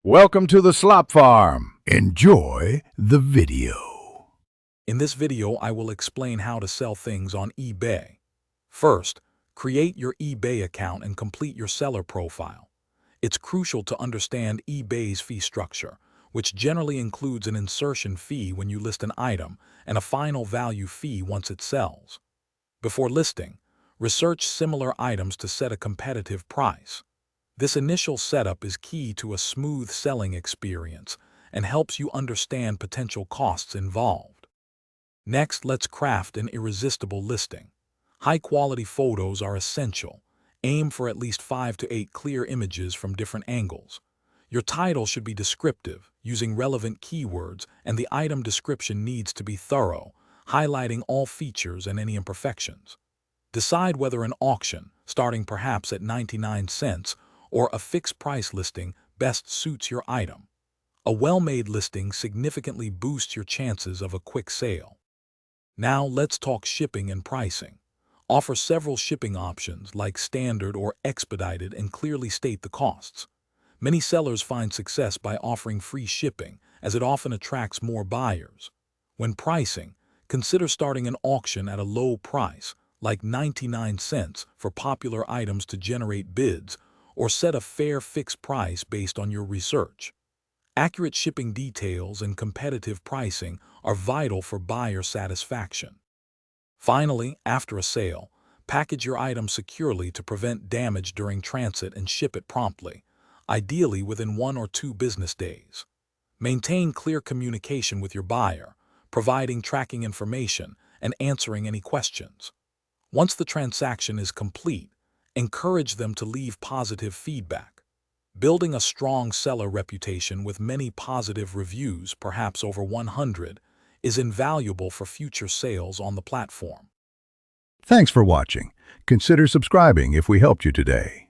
Welcome to the Slop Farm. Enjoy the video. In this video, I will explain how to sell things on eBay. First, create your eBay account and complete your seller profile. It's crucial to understand eBay's fee structure, which generally includes an insertion fee when you list an item and a final value fee once it sells. Before listing, research similar items to set a competitive price. This initial setup is key to a smooth selling experience and helps you understand potential costs involved. Next, let's craft an irresistible listing. High-quality photos are essential. Aim for at least 5 to 8 clear images from different angles. Your title should be descriptive, using relevant keywords, and the item description needs to be thorough, highlighting all features and any imperfections. Decide whether an auction, starting perhaps at 99 cents, or a fixed-price listing best suits your item. A well-made listing significantly boosts your chances of a quick sale. Now let's talk shipping and pricing. Offer several shipping options like standard or expedited and clearly state the costs. Many sellers find success by offering free shipping, as it often attracts more buyers. When pricing, consider starting an auction at a low price, like 99 cents for popular items to generate bids, or set a fair fixed price based on your research. Accurate shipping details and competitive pricing are vital for buyer satisfaction. Finally, after a sale, package your item securely to prevent damage during transit and ship it promptly, ideally within 1 or 2 business days. Maintain clear communication with your buyer, providing tracking information and answering any questions. Once the transaction is complete, encourage them to leave positive feedback. Building a strong seller reputation with many positive reviews, perhaps over 100, is invaluable for future sales on the platform. Thanks for watching. Consider subscribing if we helped you today.